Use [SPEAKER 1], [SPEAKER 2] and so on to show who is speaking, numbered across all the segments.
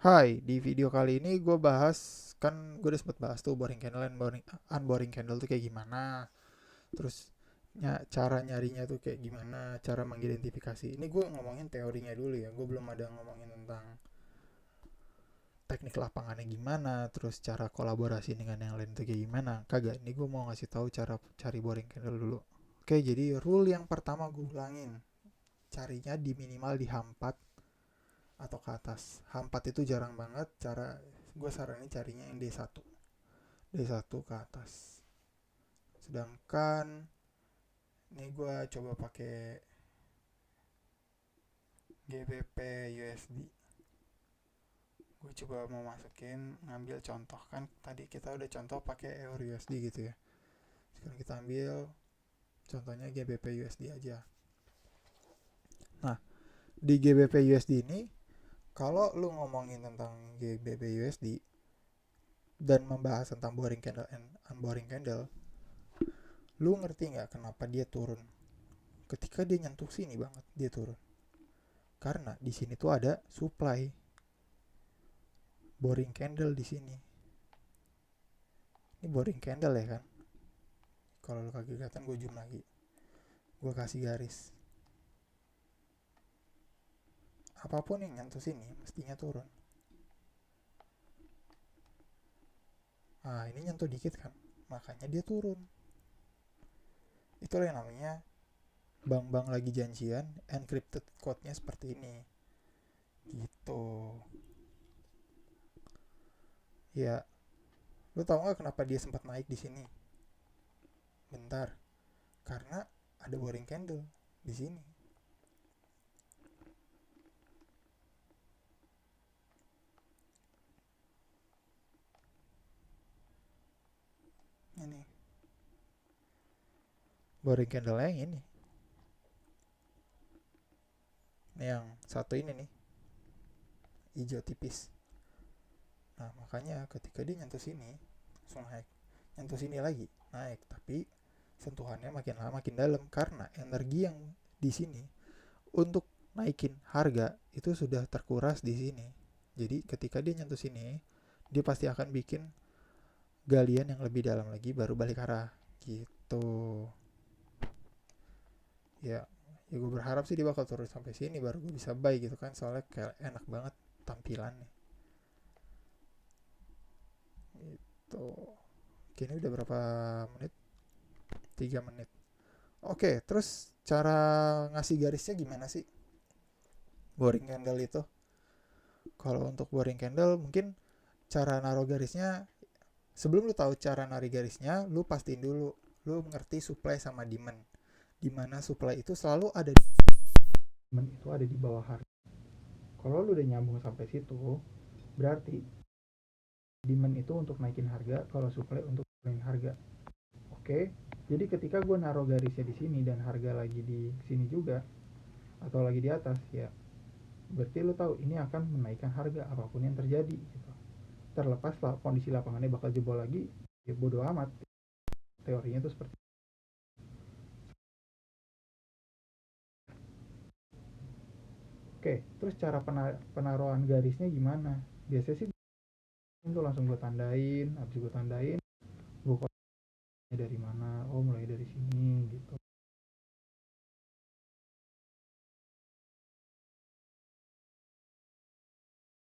[SPEAKER 1] Hai, di video kali ini gue bahas, kan gue udah sempet bahas tuh boring candle and unboring candle tuh kayak gimana. Terus cara nyarinya tuh kayak gimana, cara mengidentifikasi. Ini gue ngomongin teorinya dulu ya, gue belum ada ngomongin tentang teknik lapangannya gimana, terus cara kolaborasi dengan yang lain tuh kayak gimana. Kagak, ini gue mau ngasih tahu cara cari boring candle dulu. Oke, jadi rule yang pertama gue ulangin, carinya di minimal di H4 atau ke atas. H4 itu jarang banget, gue saranin carinya yang D1. D1 ke atas. Sedangkan ini gue coba pakai GBP USD. Gue coba mau masukin, ngambil contoh, kan tadi kita udah contoh pakai EUR USD gitu ya. Sekarang kita ambil contohnya GBP USD aja. Nah, di GBP USD ini, kalau lu ngomongin tentang GBP USD dan membahas tentang boring candle and unboring candle, lu ngerti nggak kenapa dia turun? Ketika dia nyentuh sini banget, dia turun. Karena di sini tuh ada supply boring candle di sini. Ini boring candle ya kan? Kalau lu kagak kelihatan, gue zoom lagi. Gue kasih garis. Apapun yang nyentuh sini mestinya turun. Nah, ini nyentuh dikit kan? Makanya dia turun. Itulah yang namanya bank-bank lagi janjian, encrypted code-nya seperti ini. Gitu. Ya, lu tau gak kenapa dia sempat naik di sini? Bentar. Karena ada boring candle di sini. Ini boring candle yang ini. Ini yang satu ini nih, hijau tipis. Nah, makanya ketika dia nyentuh sini, langsung naik. Nyentuh sini lagi, naik. Tapi sentuhannya makin lama makin dalam karena energi yang di sini untuk naikin harga itu sudah terkuras di sini. Jadi ketika dia nyentuh sini, dia pasti akan bikin galian yang lebih dalam lagi baru balik arah. Gitu. Ya, ya gue berharap sih dia bakal turun sampai sini baru gue bisa buy gitu kan, soalnya kayak enak banget tampilannya. Itu. Oke, ini udah berapa menit? 3 menit. Oke, terus cara ngasih garisnya gimana sih? Boring candle itu. Kalau untuk boring candle mungkin cara naruh garisnya, sebelum lu tahu cara narik garisnya, lu pastiin dulu lu mengerti supply sama demand. Dimana supply itu selalu ada di demand, itu ada di bawah harga. Kalau lu udah nyambung sampai situ, berarti demand itu untuk naikin harga, kalau supply untuk turunin harga. Oke, jadi ketika gue naruh garisnya di sini dan harga lagi di sini juga atau lagi di atas, ya berarti lu tahu ini akan menaikkan harga apapun yang terjadi gitu. Terlepas lah kondisi lapangannya bakal jebol lagi, ya bodo amat. Teorinya tuh seperti. Oke, terus cara penaruhan garisnya gimana? Biasanya sih itu langsung gue tandain, habis gue tandain, gue kodenya dari mana? Oh, mulai dari sini gitu.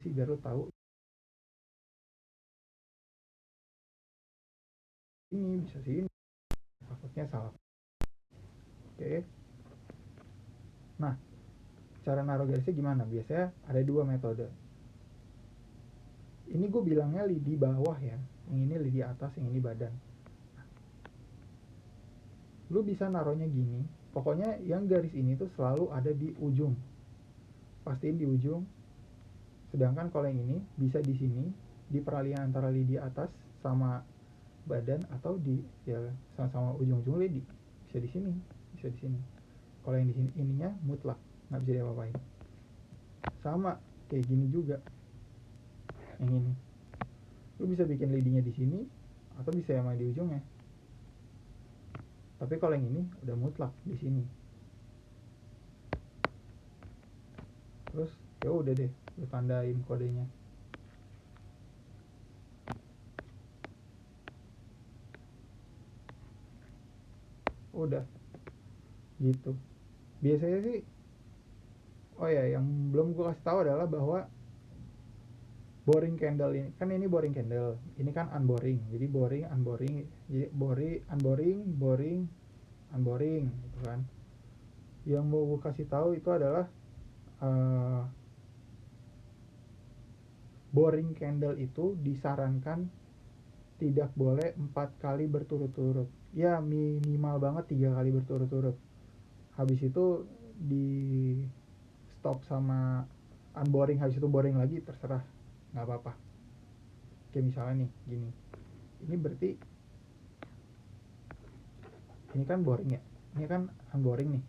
[SPEAKER 1] Sih biar lo tahu ini bisa sih, takutnya salah. Oke. Nah, cara naruh garisnya gimana? Biasanya ada dua metode. Ini gue bilangnya lidi bawah ya, yang ini lidi atas, yang ini badan. Lu bisa naruhnya gini, pokoknya yang garis ini tuh selalu ada di ujung, pastiin di ujung. Sedangkan kalau yang ini bisa di sini, di peralihan antara lidi atas sama badan, atau di ya sama-sama ujung-ujung lidi, bisa di sini, bisa di sini. Kalau yang di sini ininya mutlak, nggak bisa diapa-apain. Sama kayak gini juga, yang ini lu bisa bikin lidinya di sini atau bisa yang di ujungnya. Tapi kalau yang ini udah mutlak di sini. Terus ya udah deh, lu tandain kodenya. udah gitu. Biasanya sih, oh ya, yang belum gue kasih tahu adalah bahwa boring candle ini boring candle, ini kan unboring, jadi boring unboring, jadi boring unboring gitu kan. Yang mau gue kasih tahu itu adalah uh, boring candle itu disarankan tidak boleh 4 kali berturut-turut, ya minimal banget 3 kali berturut-turut. Habis itu di stop sama unboring, habis itu boring lagi, terserah, nggak apa-apa. Kayak misalnya nih gini, ini berarti ini kan boring ya, ini kan unboring nih,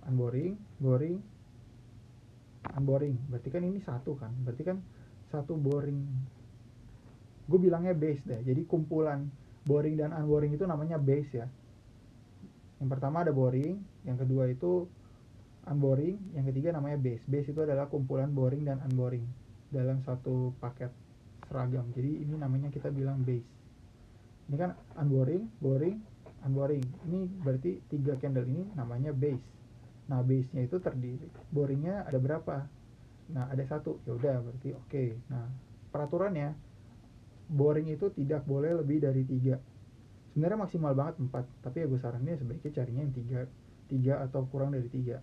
[SPEAKER 1] unboring boring unboring, berarti kan ini satu kan, berarti kan satu boring. Gue bilangnya base deh, jadi kumpulan boring dan unboring itu namanya base ya. Yang pertama ada boring, yang kedua itu unboring, yang ketiga namanya base. Base itu adalah kumpulan boring dan unboring dalam satu paket seragam, jadi ini namanya kita bilang base. Ini kan unboring boring unboring, ini berarti 3 candle ini namanya base. Nah base nya itu terdiri, boringnya ada berapa? Nah ada satu, ya udah berarti oke. Nah peraturannya, boring itu tidak boleh lebih dari 3. Sebenarnya maksimal banget 4, tapi ya gue saranin sebaiknya carinya yang 3 atau kurang dari 3.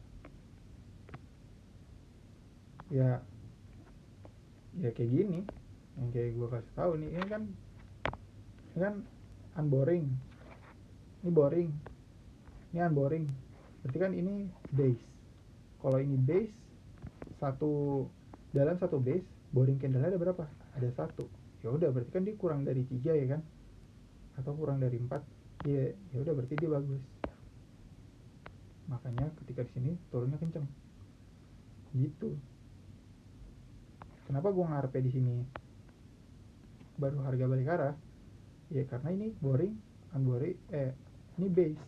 [SPEAKER 1] Ya kayak gini, yang kayak gue kasih tahu nih, ini kan unboring, ini boring, ini unboring, berarti kan ini base. Kalau ini base, satu dalam satu base boring candle ada berapa? Ada satu. Ya udah berarti kan dia kurang dari 3 ya kan, atau kurang dari 4. Ya udah berarti dia bagus. Makanya ketika di sini turunnya kenceng gitu. Kenapa gue ngarepnya di sini baru harga balik arah? Ya karena ini boring unboring, ini base,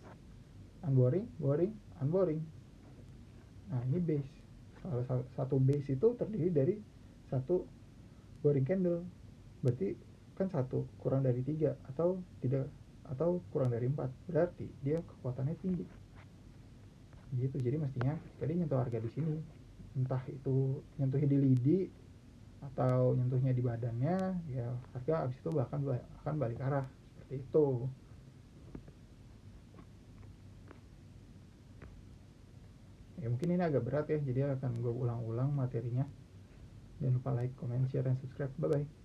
[SPEAKER 1] unboring boring unboring. Nah ini base, salah satu base itu terdiri dari satu boring candle, berarti kan satu kurang dari 3 atau tidak, atau kurang dari 4, berarti dia kekuatannya tinggi gitu. Jadi mestinya tadi nyentuh harga di sini, entah itu nyentuhnya di lidi atau nyentuhnya di badannya, ya harga abis itu bahkan akan balik arah seperti itu. Ya mungkin ini agak berat ya, jadi akan gue ulang-ulang materinya. Jangan lupa like, comment, share, dan subscribe. Bye bye.